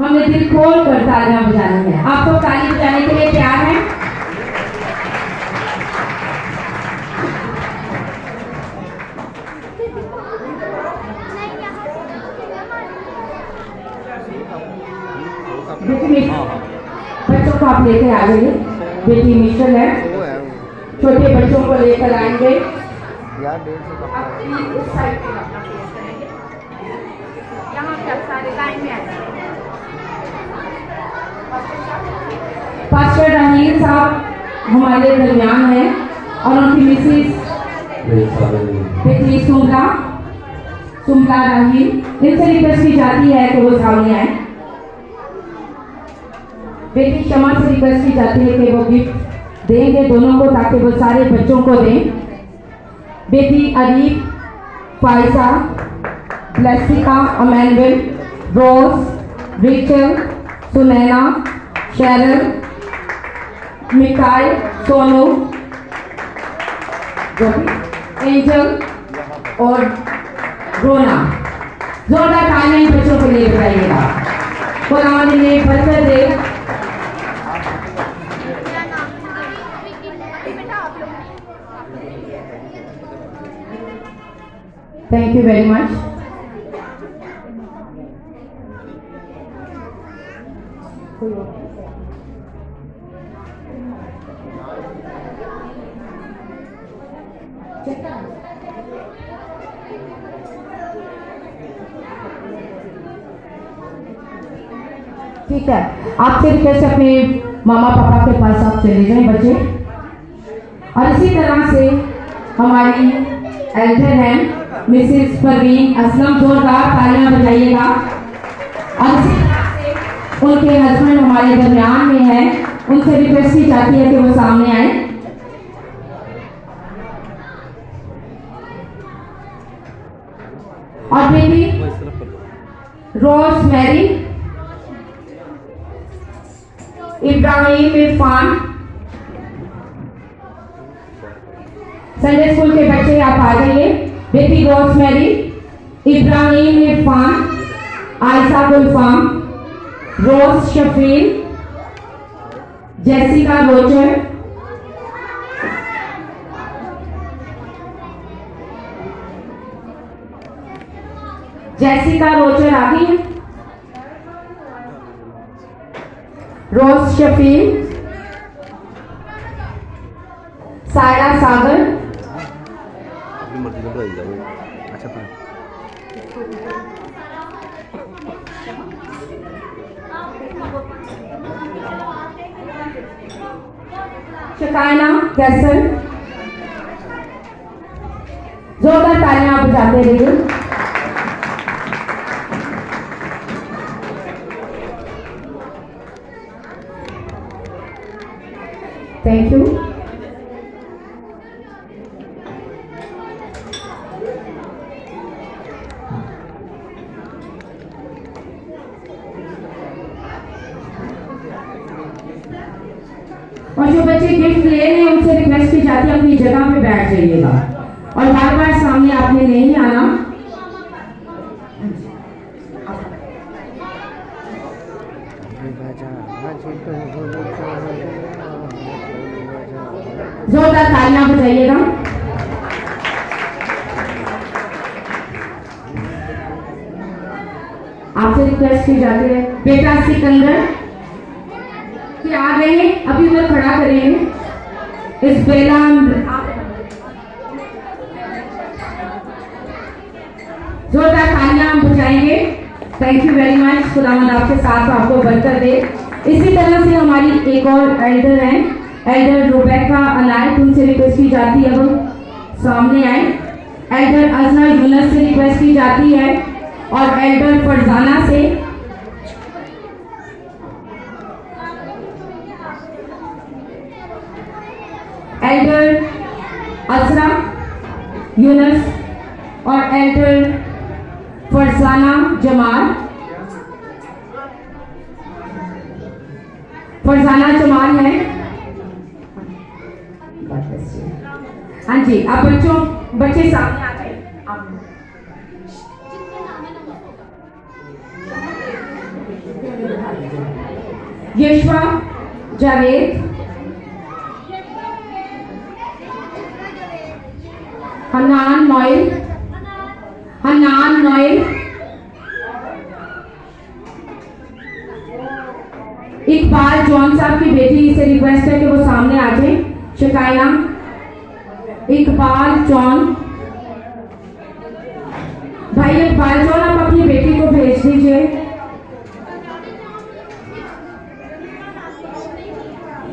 हमने दिल खोल कर तालियां बजानी है। आप सब ताली बजाने के लिए तैयार हैं? बच्चों को आप लेकर आ जाइए। बेटी मिशन है, छोटे बच्चों को लेकर आएंगे। यहाँ पे सारे लाइन में आए। पास्टर राहील साहब हमारे दरमियान हैं और उनकी मिसेस बेटी सुमला राहील, इनसे रिक्वेस्ट की जाती है कि वो सामने आए। बेटी क्षमा से रिक्वेस्ट की जाती है कि वो गिफ्ट देंगे दोनों को, ताकि वो सारे बच्चों को दें। बेटी अरीब, फाइजा, ब्लेसिका, अमैनुअल, रोज, रिचल, सुनैना, शैरल, मिकाई, सोनू, एंजल और रोना। जोरदार तालियां बच्चों के लिए बजाइएगा। खुदा ने बरकत दे। Thank you very much. ठीक है, आपसे रिक्वेस्ट अपने मामा पापा के पास आप चले जाएं बच्चे। और इसी तरह से हमारी एल्डर हैं मिसेस परवीन असलम, जोरदार तालियां बजाइएगा। और इसी तरह से उनके हस्बैंड हमारे दरमियान में हैं, उनसे रिक्वेस्ट की जाती है कि वो सामने आए। और बेटी Rose Mary, Ibrahim Irfan, Sunday school के बच्चे आप आ जाइए। बेटी Rose Mary, Ibrahim Irfan, Ayesha Gulfam, Rose Shafeel, Jessica Rocher, आ गई है। Rose Shafeel, Saira Sagar, Shakayna Castle. जोरदार तालियां आप बजाते रहिए। Thank you. और जो बच्चे गिफ्ट ले रहे हैं उनसे रिक्वेस्ट की जाती है अपनी जगह पे बैठ जाइएगा और बार बार सामने आपने नहीं आना। जोरदार तालियां बजाइएगा। आपसे रिक्वेस्ट की जाती है बेटा सिकंदर कि आ गए हैं, अभी उधर खड़ा करेंगे इस बेला। जोरदार तालियां हम बजाएंगे। Thank you very much. खुदावंद आपके साथ आपको बरकत दे। इसी तरह से हमारी एक और एल्डर हैं, एल्डर रुबैका अनायत, उनसे रिक्वेस्ट की जाती है वो सामने आए। एल्डर अजना यूनस से रिक्वेस्ट की जाती है और एल्डर फरजाना से। एल्डर असरा यूनस और एल्डर फरजाना जमाल। फरजाना जमाल है। हाँ जी, आप बच्चे सामने आ गए। यशवा जावेद, हनान नोएल, इकबाल जॉन साहब की बेटी से रिक्वेस्ट है कि वो सामने आ जाए। शिकायना इकबाल जॉन, भाई इकबाल जॉन आप अपनी बेटी को भेज दीजिए।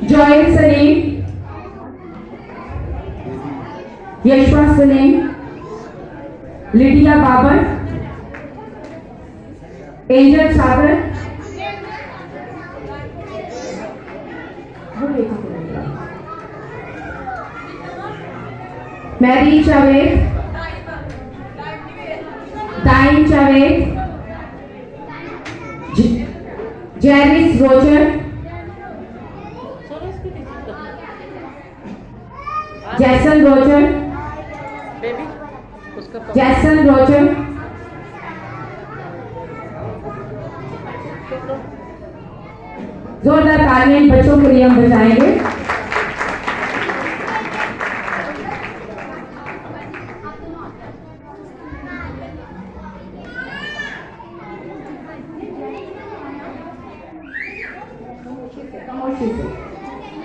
Joel Saleem, Yeshua Saleem, Lydia Babar, Angel Sagar, Mary Javed, दाइन जावेद, जेरिस Roger, Jason Roger, Jason Roger, जोरदार तालियां बच्चों के लिए हम बजाएंगे।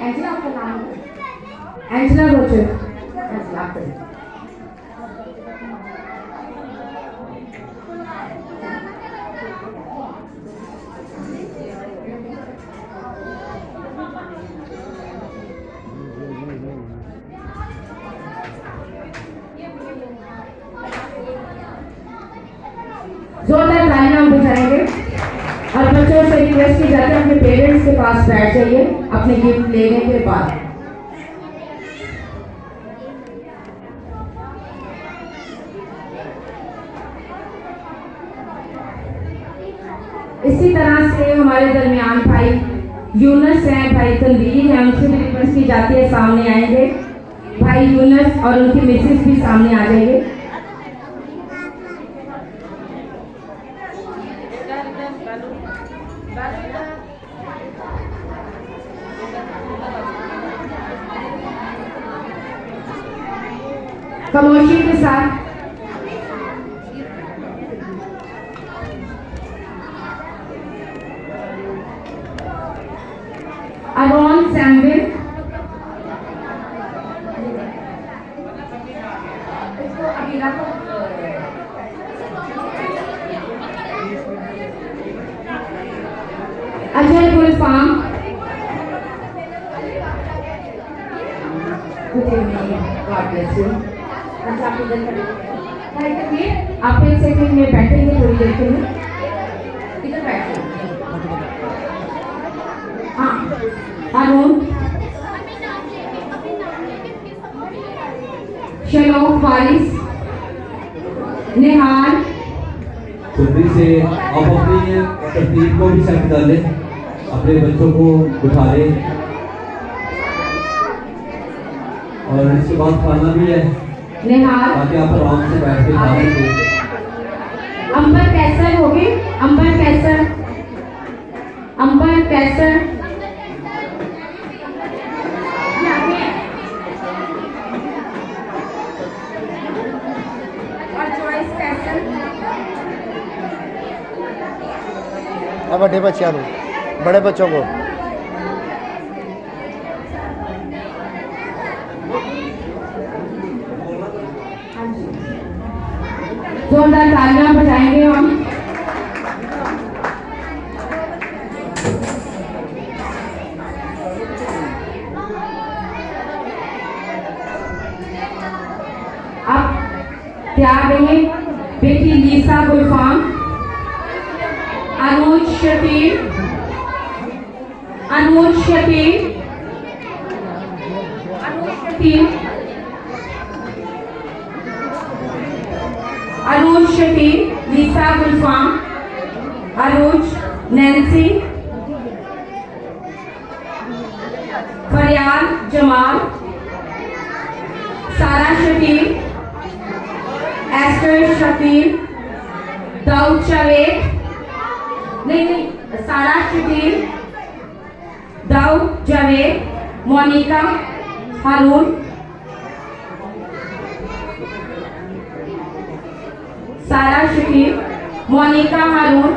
एंजेला आपका नाम है? Angela Roger. एंजेला जोरदार तालियां हम बजाएंगे और बच्चों से रिक्वेस्ट की जाती है अपने पेरेंट्स के पास बैठ जाइए अपने गिफ्ट लेने के बाद। इसी तरह से हमारे दरमियान भाई यूनस हैं, भाई तनवीर हैं, उनसे भी रिक्वेस्ट की जाती है सामने आएंगे। भाई यूनस और उनकी मिसेस भी सामने आ जाएंगे। खामोशी के साथ अरोन सैम्विल, अजय गुलफाम, आप एक सेकंड में बैठेंगे थोड़ी देर के लिए, इधर बैठिए। हाँ, अरुण, शलोक, फारिस, निहाल, जल्दी से आप अपनी तरतीब को भी सेट कर लें, अपने बच्चों को उठा लें और इसके बाद खाना भी है निहाल, ताकि आप आराम से बैठ के खा सकें। अंबर कैसर होगी, अंबर कैसर, अंबर कैसर, और चॉइस कैसर। अब बड़े बच्चों को, बड़े बच्चों को जोरदार तालियां बजाएंगे हम। अब तैयार रहिए। बेटी लीसा गुलफाम, अनुज शकील, अनुज शकील, अनुज शकील, अनुज शकील, लीसा गुलफाम, अनुज, नैन्सी, फरियाल जमाल, सारा शकील, एस्टर शकील, दाऊद जावेद, नहीं, सारा शकील, दाऊद जावेद, मोनिका, हारून, सारा शकीब, मोनिका, हारून,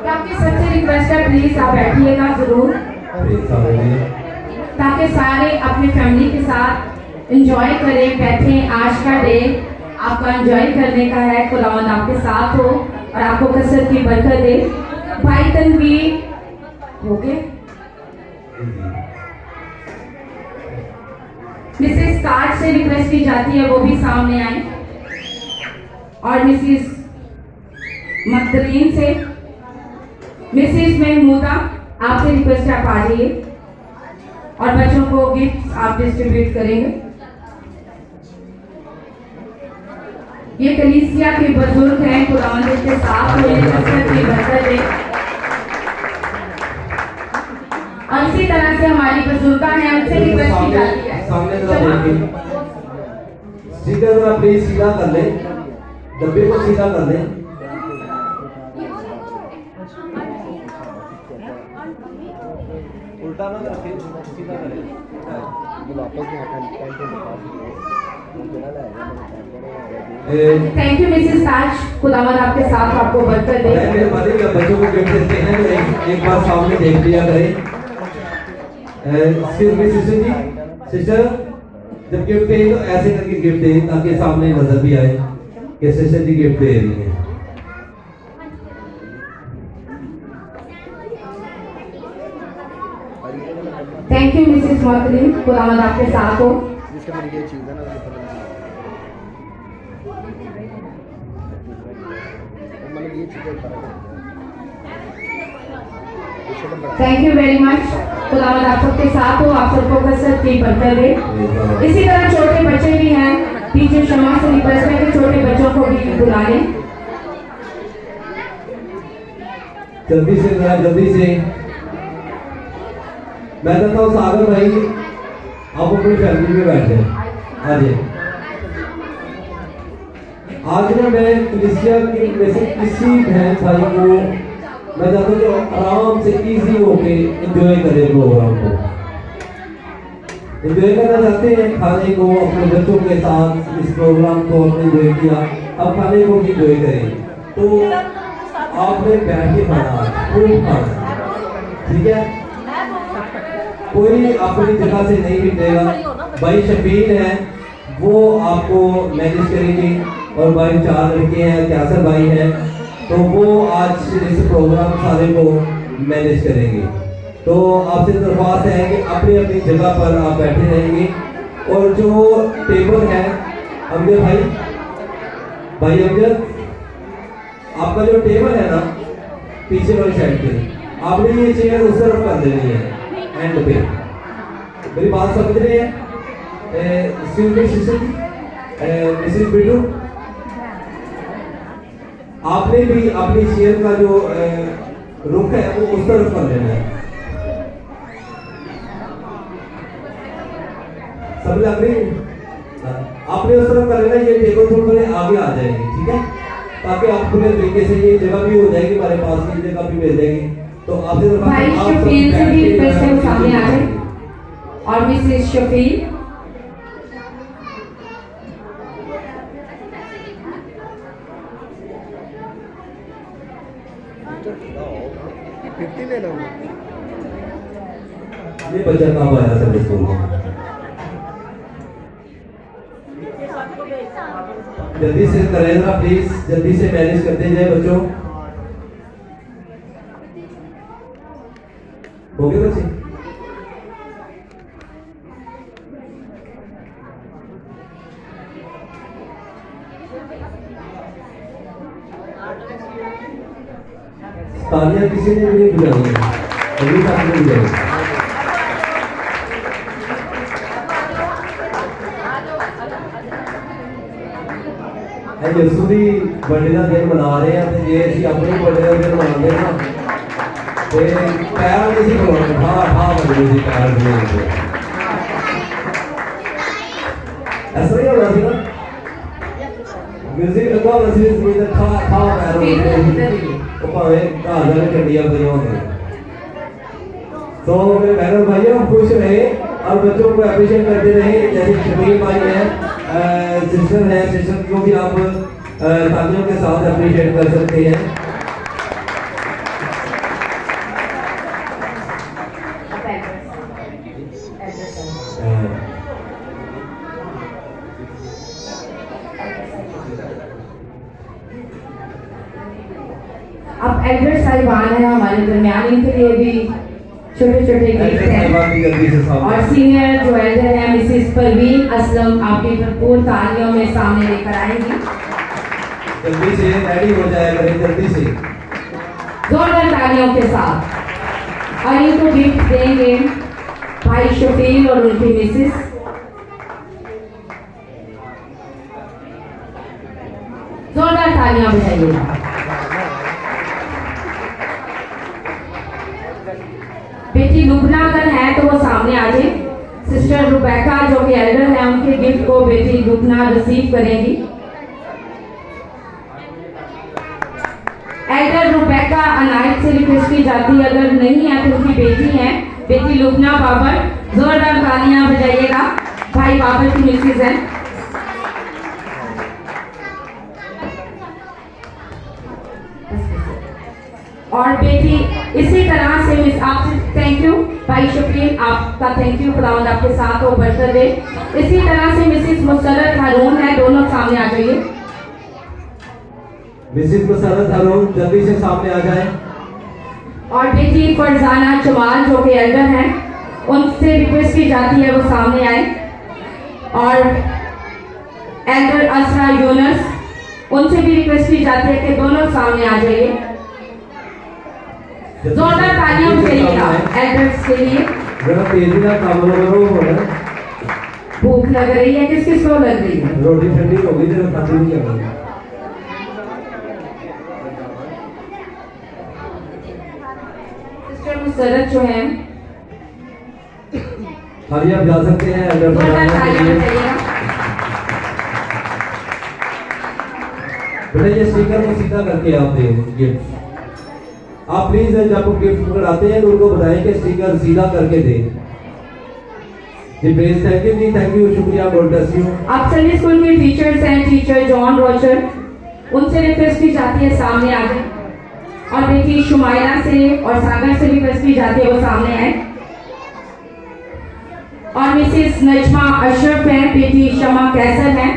आपकी सबसे रिक्वेस्ट है प्लीज आप बैठिएगा जरूर, ताकि सारे अपने फैमिली के साथ एंजॉय करें। बैठें, आज का डे आपका एंजॉय करने का है। खुदावंद आपके साथ हो और आपको कसरत की बरकत दे। भाई तनवीर हो गए, मिसेस ताज से रिक्वेस्ट की जाती है वो भी सामने आए, और मिसेस मकदरीन से, मिसेस महमूदा आपसे रिक्वेस्ट है आप आ जाइए और बच्चों को गिफ्ट आप डिस्ट्रीब्यूट करेंगे। ये कलीसिया के बुजुर्ग हैं, खुदावंद के साथ हो, ये कसरत की बरकत है। और इसी तरह से हमारी बुजुर्गा हैं, उनसे रिक्वेस्ट की जाती है सीधा जरा प्लीज सीधा कर ले, डब्बे को सीधा कर ले। उल्टा ना रखे, सीधा करे। थैंक यू मिसेस ताज, खुदावंद आपके साथ आपको बरकत दे। मेरे पति के बच्चों को गिफ्ट देते हैं तो एक बार सामने देख लिया करें। एक्सक्यूज मी सिस्टर जी, सिस्टर जब गिफ्ट दे तो ऐसे करके गिफ्ट दे ताकि सामने नजर भी आए कि सिस्टर जी गिफ्ट दे रही है। थैंक यू मिसेस मोहतरीन, खुदावंद आपके साथ हो। थैंक यू वेरी मच, खुदावंद आप सबके साथ हो, आप सबको कसरत की बरकत दे। इसी तरह छोटे बच्चे भी हैं, टीचर शमा से रिक्वेस्ट है कि छोटे बच्चों को भी बुला लें। जल्दी से जरा जल्दी से। मैं कहता हूँ सागर भाई आप अपनी फैमिली में बैठे। हाँ जी, आज ना मैं कलीसिया की में से किसी बहन भाई को मैं चाहता हूँ कि आराम से इजी होके एंजॉय करें प्रोग्राम को। एंजॉय करना चाहते हैं खाने को अपने बच्चों के साथ, इस प्रोग्राम को आपने एंजॉय किया, अब खाने को भी एंजॉय करें। तो आपने बैठ के खाना, खूब खाना, ठीक है? कोई अपनी जगह से नहीं मिलेगा। भाई शफीन है वो आपको मैनेज करेंगे, और भाई 4 लड़के हैं, कैसर भाई हैं, तो वो आज इस प्रोग्राम सारे को मैनेज करेंगे। तो आपसे दरख्वास्त है कि अपनी अपनी जगह पर आप बैठे रहेंगे। और जो टेबल है अमजद भाई अमजद, आपका जो टेबल है ना पीछे वाली साइड पे, आपने ये चेयर उस तरफ कर देनी है एंड पे। मेरी बात समझ रहे हैं? मिसेस बिटू, आपने भी अपनी चेयर का जो रुख है वो उस तरफ कर लेना है। सब लग रही है? आपने उस तरफ कर लेना, ये टेबल थोड़े आगे आ जाएंगे, ठीक है? ताकि आप पूरे तरीके से ये जगह भी हो जाएगी, हमारे पास ये जगह भी मिल जाएगी। तो आपसे भाई शफील से भी रिक्वेस्ट है वो सामने आ जाए, और मिसेस शफील। ये बच्चा कहाँ आया सब स्कूल में? जल्दी से करें जरा प्लीज, जल्दी से मैनेज करते जाए बच्चों। हो गए बच्चे? तालियां किसी ने भी नहीं बुलाई है, अभी तक नहीं बुलाई। यसू भी बर्थडे का दिन मना रहे हैं, तो जे असं अपने बर्थडे का दिन मनाते हैं ना, तो पैर नहीं सी खलोने, ठा ठा बजने से पैर नहीं, ऐसा नहीं होना सी ना, म्यूजिक लगा होना सी, इसमें तो ठा ठा पैर होते हैं, तो भावें घर जाके चंडियां बजाओ होंगे। तो मेरे बहनों भाइयों खुश रहे और बच्चों को अप्रिशिएट करते रहे, जैसे शबीर भाई हैं, सिस्टर है, सिस्टर को भी आप तालियों के साथ अप्रिशिएट कर सकते हैं। अब एल्डर साहिबान है हमारे दरमियान, इनके लिए भी छोटे छोटे गिफ्ट हैं। और सीनियर जो एल्डर है मिसेस परवीन असलम, आपकी भरपूर तालियों में सामने लेकर आएंगी। जल्दी से रेडी हो जाए करें, जल्दी से जोरदार तालियों के साथ। और इनको गिफ्ट देंगे भाई शफील और उनकी मिसेस। जोरदार तालियां बजाइएगा। बेटी लुबना अगर है तो वो सामने आ जाए। सिस्टर रुबैका जो कि एल्डर है, उनके गिफ्ट को बेटी लुबना रिसीव करेगी। एल्डर रुबैका अनायत से रिक्वेस्ट की जाती है, अगर नहीं है तो उनकी बेटी है बेटी लुबना बाबर। जोरदार तालियां बजाइएगा। भाई बाबर की मिसेज है। और बेटी इसी तरह से मिस आपसे थैंक यू भाई शफील, आपका थैंक यू, खुदावंद आपके साथ हो बरकत दे। इसी तरह से मिसेस मुसर्रत हारून है, दोनों सामने आ जाइए। मिसेस मुसर्रत हारून जल्दी से सामने आ जाए। और बेटी फरजाना जमाल जो कि एल्डर हैं, उनसे रिक्वेस्ट की जाती है वो सामने आए। और एल्डर असरा यूनस, उनसे भी रिक्वेस्ट की जाती है कि दोनों सामने आ जाइए। जोरदार तालियां बजाइएगा एल्डर्स के लिए। जरा तेजी ना काम करो, हो रहा है। भूख लग रही है, किस किस को लग रही है? रोटी ठंडी हो गई, जरा खाती नहीं कर रही। सिस्टर मुसर्रत जो है, खाली आप जा सकते हैं एल्डर जोरदार तालियां बजाइएगा। बेटा ये स्टिकर को सीधा करके आप दें गिफ्ट। आप प्लीज जब गिफ्ट पकड़ाते हैं तो उनको बताएं कि स्टिकर सीधा करके दें। जी प्लीज, थैंक यू जी, थैंक यू, शुक्रिया, गॉड ब्लेस यू। आप संडे स्कूल के टीचर्स हैं, टीचर जॉन रोचर, उनसे रिक्वेस्ट की जाती है सामने आ जाए। और बेटी शुमाइला से और सागर से रिक्वेस्ट की जाती है वो सामने आए। और मिसेस नजमा अशरफ है, बेटी शमा कैसर है।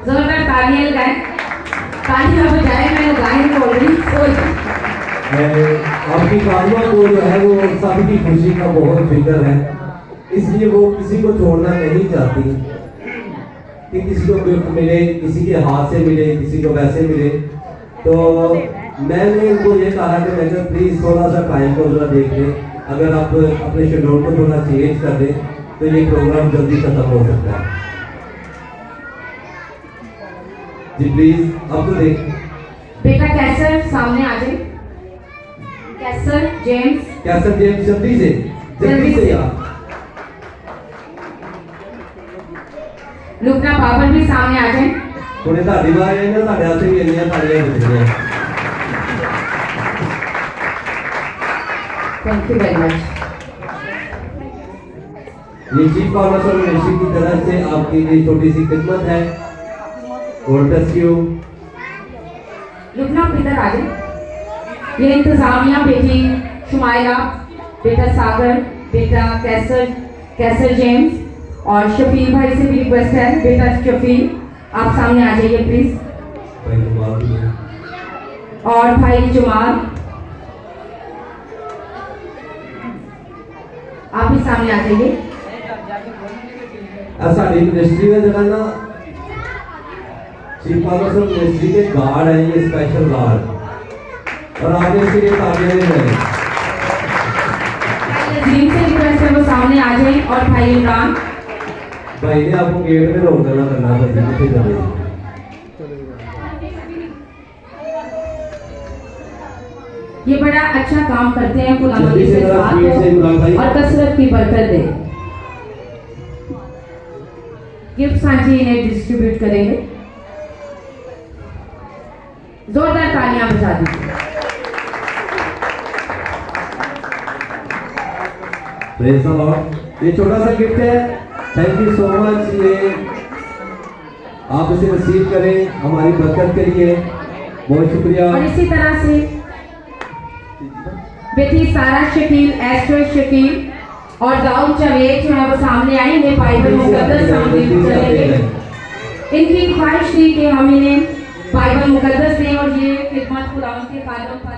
जोरदार तालियां लगाएं, तालियां बजाएं। मैंने गायन ऑलरेडी आपकी कामना को जो है वो सबकी खुशी का बहुत फिक्र है, इसलिए वो किसी को छोड़ना नहीं चाहती कि किसी को गिफ्ट मिले, किसी के हाथ से मिले, किसी को वैसे मिले। तो मैंने उनको ये कहा कि मैंने प्लीज थोड़ा सा टाइम को जरा देख लें, अगर आप अपने शेड्यूल को थोड़ा चेंज कर दें तो ये प्रोग्राम जल्दी खत्म हो सकता है। जी प्लीज, अब तो देख। बेटा कैसर सामने आ जाए। कैसर जेम्स, कैसर जेम्स जल्दी से यार। लुबना बाबर भी सामने आ जाए। थोड़े ਤੁਹਾਡੀ ਬਾਰੇ ਇਹਨਾਂ ਤੁਹਾਡੇ ਵਾਸਤੇ ਵੀ ਇੰਨੀਆਂ ਤਾਲੀਆਂ ਬਜਦੀਆਂ। Thank you very much. ये चीफ कॉर्पोरेशन मिनिस्ट्री की तरफ से आपकी ये छोटी सी खिदमत है। God bless you. लुबना इधर आ जाए। ये इंतजामिया बेटी सुमाइला, बेटा सागर, बेटा कैसर जेम्स और शफील भाई से भी रिक्वेस्ट है, बेटा शफील आप सामने आ जाइए प्लीज। भाई जमाल भी है। और भाई जमाल आप भी सामने आ जाइए। साड़ी मिनिस्ट्री का जगह ना चीफ ऑफिसर मिनिस्ट्री के गार्ड हैं, ये स्पेशल गार्ड, और आपने इसके लिए तालियां भी बजाई। नजीम से रिक्वेस्ट है वो सामने आ जाए। और भाई इमरान भाई ने आपको गेट में रोक देना करना था जी, चले ये बड़ा अच्छा काम करते हैं, खुदावंद जल्दी से से जरा साथ स्पीड से इमरान भाई। हो और कसरत की बरकत दे। गिफ्ट सांची इन्हें डिस्ट्रीब्यूट करेंगे, जोरदार तालियां बजा दीजिए। Praise the Lord. ये छोटा सा गिफ्ट है, थैंक यू सो मच। ये आप इसे रिसीव करें हमारी बरकत के लिए, बहुत शुक्रिया। और इसी तरह से बेटी सारा शकील, एस्टर शकील और दाऊद जावेद जो है वो सामने आई, इन्हें बाइबल मुकद्दस सामने चलेंगे। इनकी ख्वाहिश थी कि हम इन्हें बाइबल मुकद्दस दें और ये खिदमत खुदावंद के कदम पर